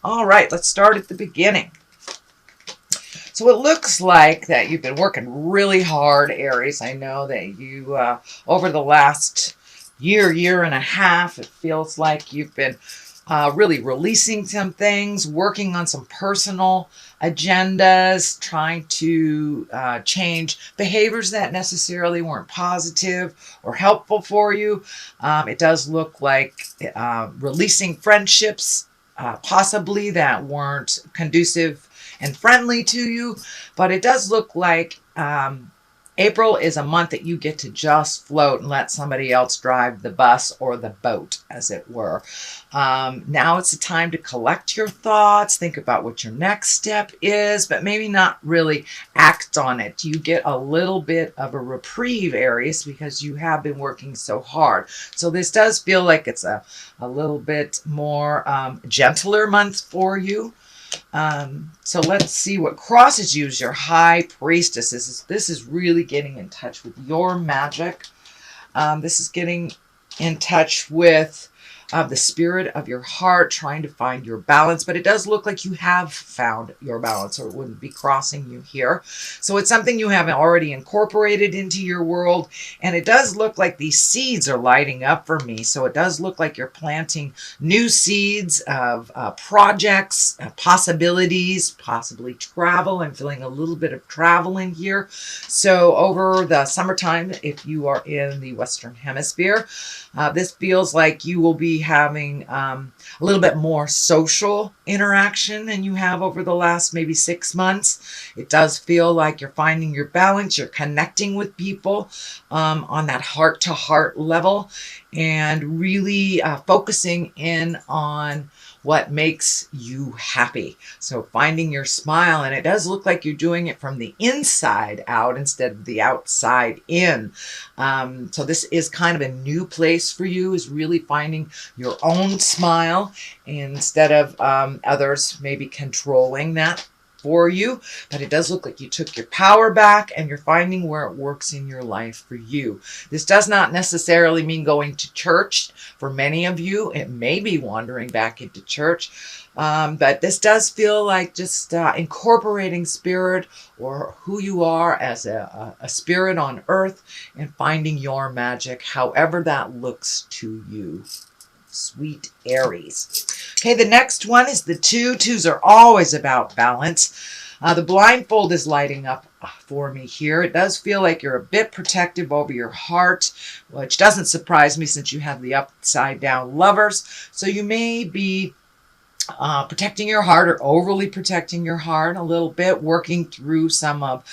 All right, let's start at the beginning. So it looks like that you've been working really hard, Aries. I know that you, over the last year and a half, it feels like you've been really releasing some things, working on some personal agendas, trying to change behaviors that necessarily weren't positive or helpful for you. It does look like releasing friendships, possibly that weren't conducive and friendly to you, but it does look like April is a month that you get to just float and let somebody else drive the bus or the boat, as it were. Now it's the time to collect your thoughts, think about what your next step is, but maybe not really act on it. You get a little bit of a reprieve, Aries, because you have been working so hard. So this does feel like it's a little bit more gentler month for you. So let's see what crosses you as your high priestess. This is really getting in touch with your magic. This is getting in touch with the spirit of your heart, trying to find your balance. But it does look like you have found your balance, or it wouldn't be crossing you here. So it's something you have already incorporated into your world. And it does look like these seeds are lighting up for me. So it does look like you're planting new seeds of projects, possibilities, possibly travel. I'm feeling a little bit of travel in here. So over the summertime, if you are in the Western Hemisphere, this feels like you will be having a little bit more social interaction than you have over the last maybe 6 months. It does feel like you're finding your balance. You're connecting with people on that heart-to-heart level and really focusing in on what makes you happy. So finding your smile, and it does look like you're doing it from the inside out instead of the outside in. So this is kind of a new place for you, is really finding your own smile instead of others maybe controlling that for you. But it does look like you took your power back and you're finding where it works in your life for you. This does not necessarily mean going to church. For many of you, it may be wandering back into church. But this does feel like just incorporating spirit or who you are as a spirit on earth and finding your magic, however that looks to you. Sweet Aries. Okay, the next one is the 2. 2s are always about balance. The blindfold is lighting up for me here. It does feel like you're a bit protective over your heart, which doesn't surprise me since you have the upside down lovers. So you may be protecting your heart or overly protecting your heart a little bit, working through some of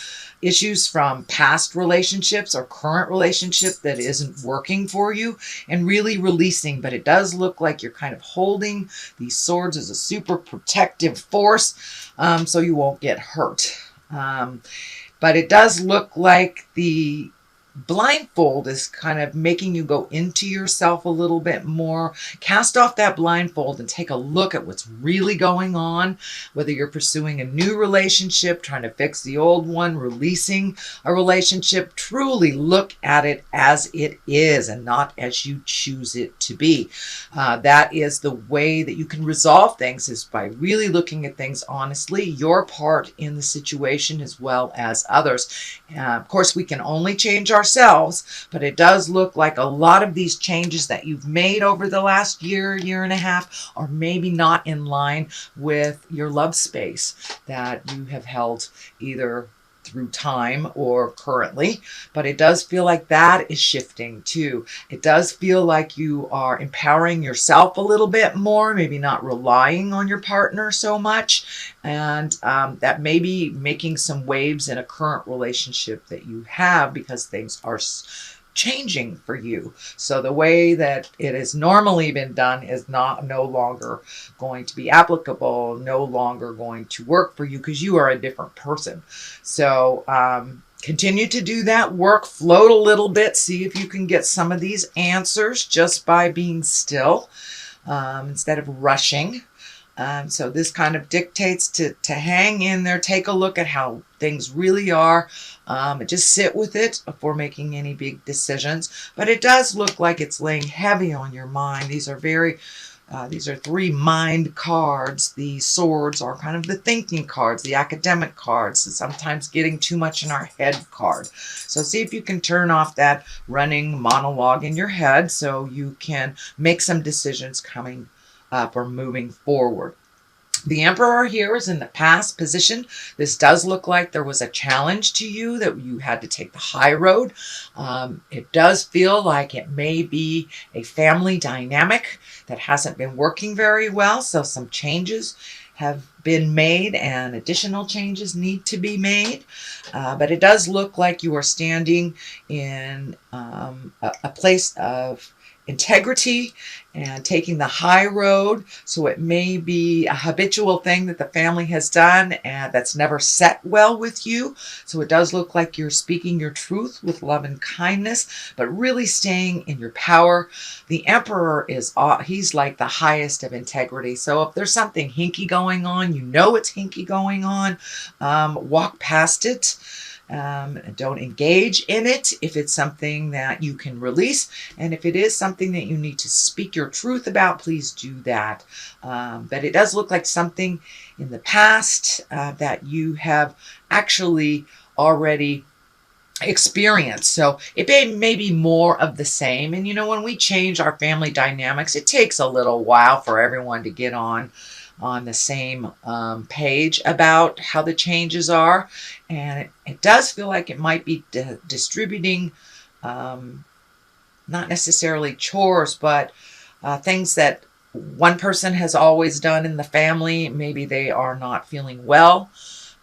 issues from past relationships or current relationship that isn't working for you and really releasing. But it does look like you're kind of holding these swords as a super protective force so you won't get hurt. But it does look like the blindfold is kind of making you go into yourself a little bit more. Cast off that blindfold and take a look at what's really going on, whether you're pursuing a new relationship, trying to fix the old one, releasing a relationship. Truly look at it as it is and not as you choose it to be. That is the way that you can resolve things, is by really looking at things honestly, your part in the situation as well as others. Of course, we can only change ourselves, but it does look like a lot of these changes that you've made over the last year and a half are maybe not in line with your love space that you have held either through time or currently. But it does feel like that is shifting too. It does feel like you are empowering yourself a little bit more, maybe not relying on your partner so much, and that may be making some waves in a current relationship that you have because things are changing for you. So the way that it has normally been done is no longer going to be applicable, no longer going to work for you because you are a different person. So continue to do that work, float a little bit, see if you can get some of these answers just by being still instead of rushing. So this kind of dictates to hang in there, take a look at how things really are, just sit with it before making any big decisions. But it does look like it's laying heavy on your mind. These are very These are 3 mind cards. The swords are kind of the thinking cards, the academic cards, and sometimes getting too much in our head card. So see if you can turn off that running monologue in your head so you can make some decisions coming up or moving forward. The Emperor here is in the past position. This does look like there was a challenge to you, that you had to take the high road. It does feel like it may be a family dynamic that hasn't been working very well. So some changes have been made and additional changes need to be made. But it does look like you are standing in a place of integrity and taking the high road. So it may be a habitual thing that the family has done and that's never set well with you. So it does look like you're speaking your truth with love and kindness, but really staying in your power. The Emperor he's like the highest of integrity. So if there's something hinky going on, you know it's hinky going on, walk past it. Don't engage in it if it's something that you can release. And if it is something that you need to speak your truth about, please do that. But it does look like something in the past that you have actually already experienced. So it may be more of the same. And when we change our family dynamics, it takes a little while for everyone to get on the same page about how the changes are. And it does feel like it might be distributing not necessarily chores, but things that one person has always done in the family. Maybe they are not feeling well,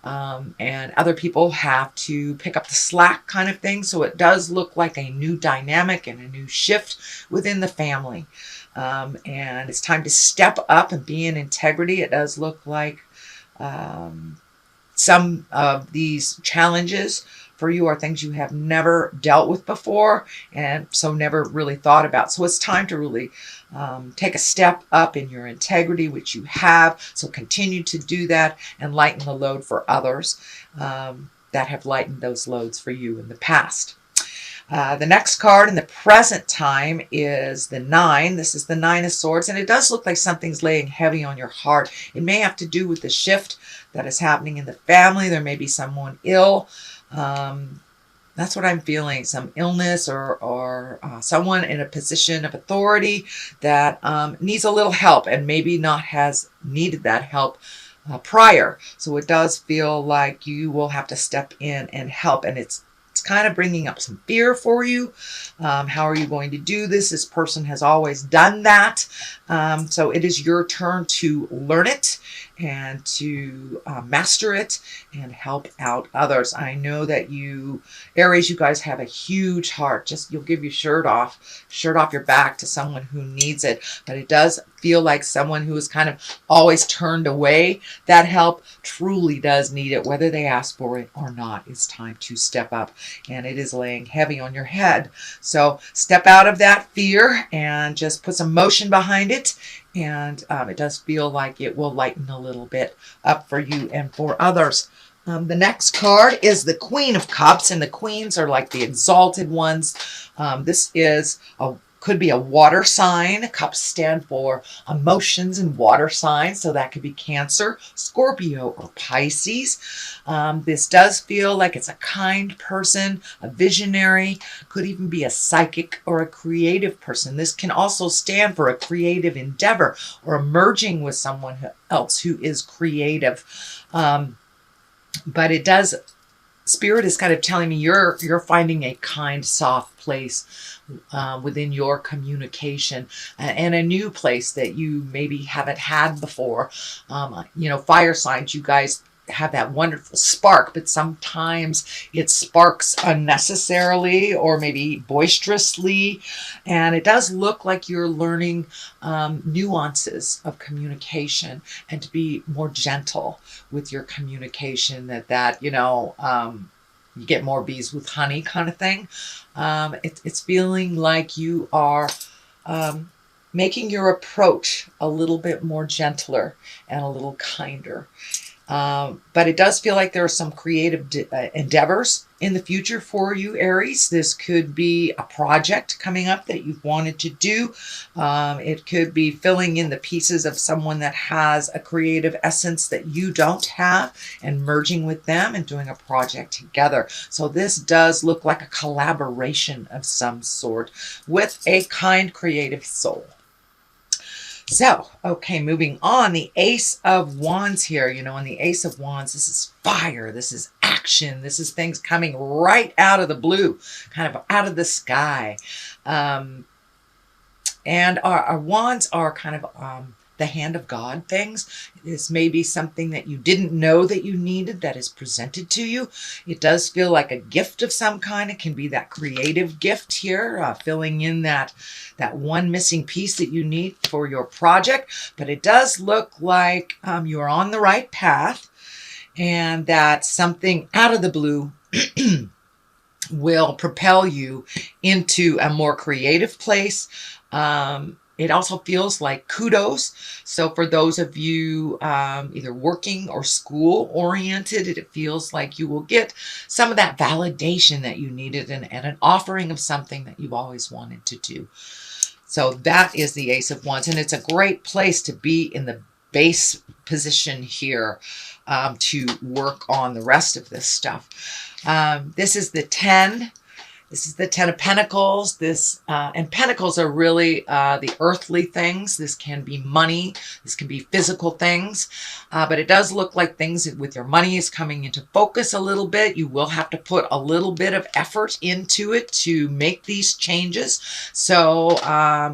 and other people have to pick up the slack kind of thing. So it does look like a new dynamic and a new shift within the family. And it's time to step up and be in integrity. It does look like some of these challenges for you are things you have never dealt with before and so never really thought about. So it's time to really take a step up in your integrity, which you have. So continue to do that and lighten the load for others that have lightened those loads for you in the past. The next card in the present time is the 9. This is the 9 of Swords, and it does look like something's laying heavy on your heart. It may have to do with the shift that is happening in the family. There may be someone ill. That's what I'm feeling. Some illness or someone in a position of authority that needs a little help and maybe not has needed that help prior. So it does feel like you will have to step in and help, and it's kind of bringing up some fear for you. How are you going to do this? This person has always done that. So it is your turn to learn it and to master it and help out others. I know that you, Aries, you guys have a huge heart. You'll give your shirt off your back to someone who needs it. But it does feel like someone who is kind of always turned away that help truly does need it, whether they ask for it or not. It's time to step up, and it is laying heavy on your head. So step out of that fear and just put some motion behind it. And it does feel like it will lighten a little bit up for you and for others. The next card is the Queen of Cups, and the queens are like the exalted ones. This could be a water sign. Cups stand for emotions and water signs, so that could be Cancer, Scorpio, or Pisces. This does feel like it's a kind person, a visionary, could even be a psychic or a creative person. This can also stand for a creative endeavor or merging with someone else who is creative. But it does, Spirit is kind of telling me you're finding a kind, soft place within your communication, and a new place that you maybe haven't had before. Fire signs, you guys have that wonderful spark, but sometimes it sparks unnecessarily or maybe boisterously. And it does look like you're learning nuances of communication and to be more gentle with your communication, you get more bees with honey kind of thing. It's feeling like you are making your approach a little bit more gentler and a little kinder. But it does feel like there are some creative endeavors in the future for you, Aries. This could be a project coming up that you've wanted to do. It could be filling in the pieces of someone that has a creative essence that you don't have and merging with them and doing a project together. So this does look like a collaboration of some sort with a kind, creative soul. So, okay, moving on, the Ace of Wands here, you know, and the Ace of Wands, this is fire, this is action, this is things coming right out of the blue, kind of out of the sky. And our wands are kind of the hand of God things. This may be something that you didn't know that you needed that is presented to you. It does feel like a gift of some kind. It can be that creative gift here, filling in that one missing piece that you need for your project. But it does look like you're on the right path and that something out of the blue will propel you into a more creative place. It also feels like kudos. So for those of you either working or school oriented, it feels like you will get some of that validation that you needed and an offering of something that you've always wanted to do. So that is the Ace of Wands. And it's a great place to be in the base position here to work on the rest of this stuff. This is the 10. This is the 10 of Pentacles. And Pentacles are really the earthly things. This can be money. This can be physical things. But it does look like things with your money is coming into focus a little bit. You will have to put a little bit of effort into it to make these changes. So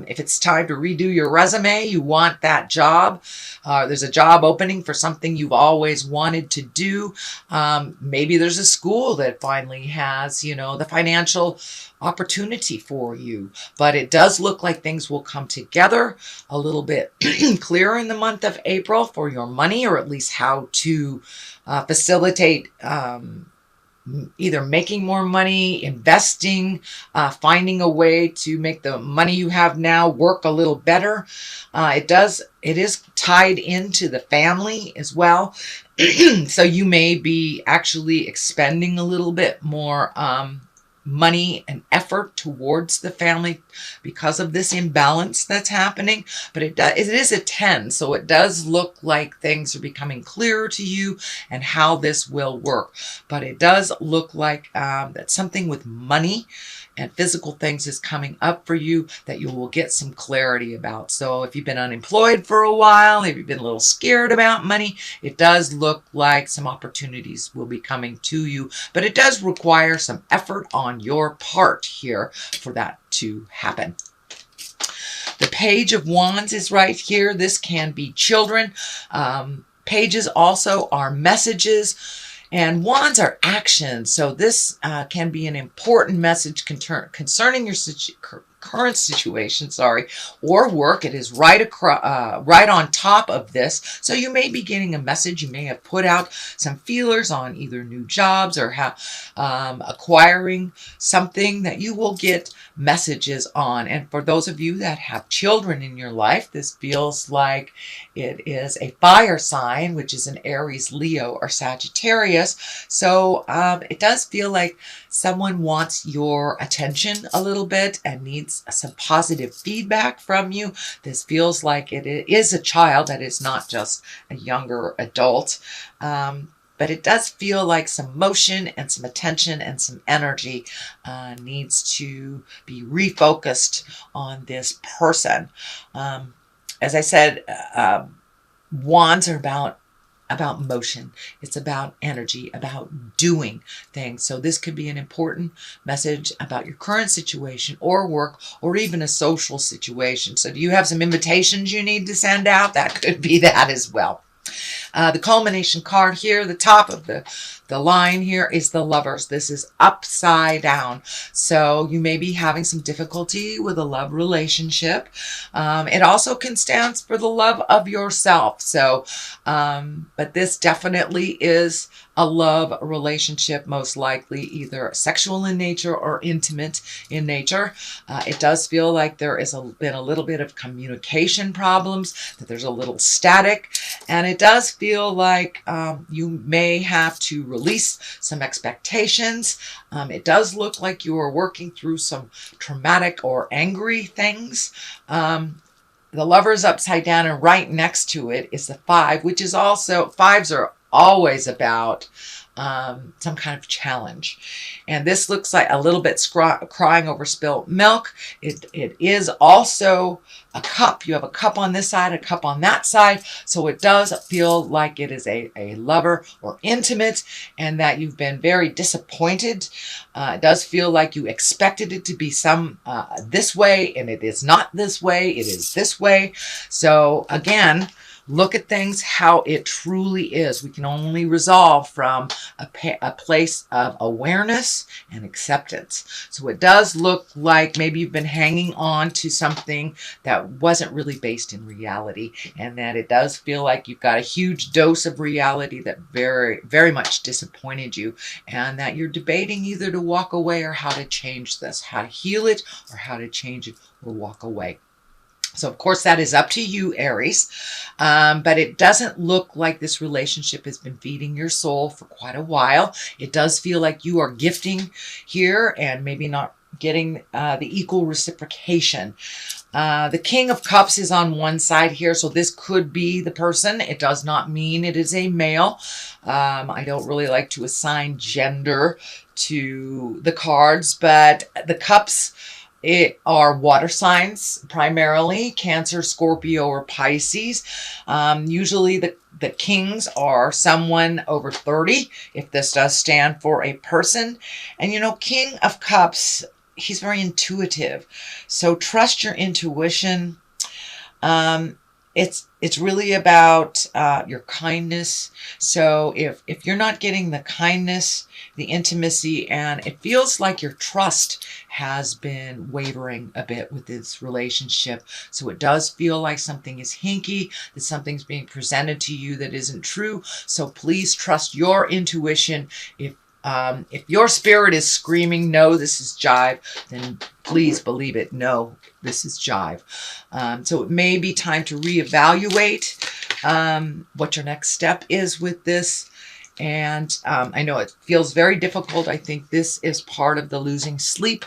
if it's time to redo your resume, you want that job. There's a job opening for something you've always wanted to do. Maybe there's a school that finally has, you know, the financial opportunity for you, but it does look like things will come together a little bit clearer in the month of April for your money, or at least how to facilitate either making more money, investing, finding a way to make the money you have now work a little better. It is tied into the family as well. So you may be actually expending a little bit more money and effort towards the family because of this imbalance that's happening. But it is a 10, so it does look like things are becoming clearer to you and how this will work. But it does look like that something with money and physical things is coming up for you that you will get some clarity about. So if you've been unemployed for a while, if you've been a little scared about money, it does look like some opportunities will be coming to you. But it does require some effort on your part here for that to happen. The Page of Wands is right here. This can be children. Pages also are messages. And wands are action. So this can be an important message concerning your current situation, or work. It is right on top of this. So you may be getting a message. You may have put out some feelers on either new jobs or acquiring something that you will get messages on. And for those of you that have children in your life, this feels like it is a fire sign, which is an Aries, Leo, or Sagittarius. So it does feel like someone wants your attention a little bit and needs some positive feedback from you. This feels like it is a child that is not just a younger adult. But it does feel like some motion and some attention and some energy needs to be refocused on this person. As I said, wands are about motion. It's about energy, about doing things. So this could be an important message about your current situation or work or even a social situation. So do you have some invitations you need to send out? That could be that as well. The culmination card here, the top of the line here is the Lovers. This is upside down. So you may be having some difficulty with a love relationship. It also can stand for the love of yourself. So, but this definitely is a love relationship, most likely either sexual in nature or intimate in nature. It does feel like there is been a little bit of communication problems, that there's a little static, and it does feel like you may have to release some expectations. It does look like you are working through some traumatic or angry things. The Lover's upside down, and right next to it is the 5, which is also, 5s are always about some kind of challenge. And this looks like a little bit crying over spilt milk. It is also a cup. You have a cup on this side, a cup on that side. So it does feel like it is a lover or intimate, and that you've been very disappointed. It does feel like you expected it to be this way, and it is not this way. It is this way. So again, look at things how it truly is. We can only resolve from a place of awareness and acceptance. So it does look like maybe you've been hanging on to something that wasn't really based in reality, and that it does feel like you've got a huge dose of reality that very, very much disappointed you, and that you're debating either to walk away or how to change this, how to heal it or how to change it or walk away. So, of course, that is up to you, Aries. But it doesn't look like this relationship has been feeding your soul for quite a while. It does feel like you are gifting here and maybe not getting the equal reciprocation. The King of Cups is on one side here, so this could be the person. It does not mean it is a male. I don't really like to assign gender to the cards, but the cups are water signs, primarily Cancer, Scorpio, or Pisces. Usually the kings are someone over 30, if this does stand for a person. And you know, King of Cups, he's very intuitive. So trust your intuition. It's really about your kindness. So if you're not getting the kindness, the intimacy, and it feels like your trust has been wavering a bit with this relationship. So it does feel like something is hinky, that something's being presented to you that isn't true. So please trust your intuition. If your spirit is screaming, no, this is jive, then please believe it. No, this is jive. So it may be time to reevaluate what your next step is with this. And I know it feels very difficult. I think this is part of the losing sleep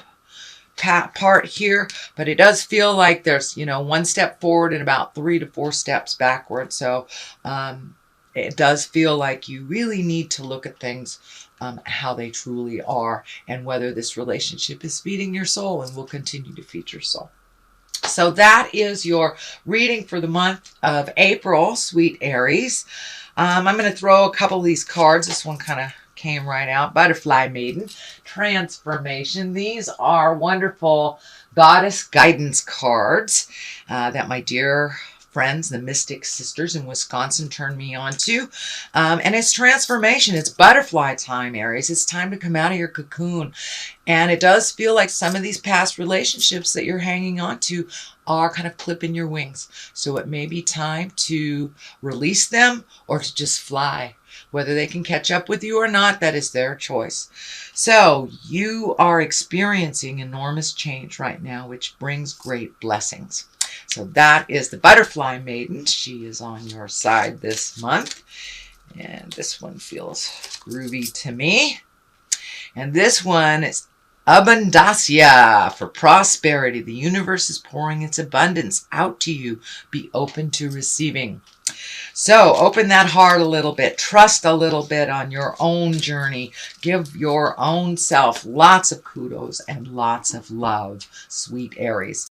part here, but it does feel like there's, one step forward and about 3 to 4 steps backward. So it does feel like you really need to look at things how they truly are, and whether this relationship is feeding your soul and will continue to feed your soul. So that is your reading for the month of April, sweet Aries. I'm going to throw a couple of these cards. This one kind of came right out. Butterfly Maiden, Transformation. These are wonderful goddess guidance cards that my dear friends, the Mystic Sisters in Wisconsin, turned me on to. And it's transformation. It's butterfly time, Aries. It's time to come out of your cocoon. And it does feel like some of these past relationships that you're hanging on to are kind of clipping your wings. So it may be time to release them or to just fly. Whether they can catch up with you or not, that is their choice. So you are experiencing enormous change right now, which brings great blessings. So that is the Butterfly Maiden. She is on your side this month. And this one feels groovy to me. And this one is Abundancia, for prosperity. The universe is pouring its abundance out to you. Be open to receiving. So open that heart a little bit. Trust a little bit on your own journey. Give your own self lots of kudos and lots of love, sweet Aries.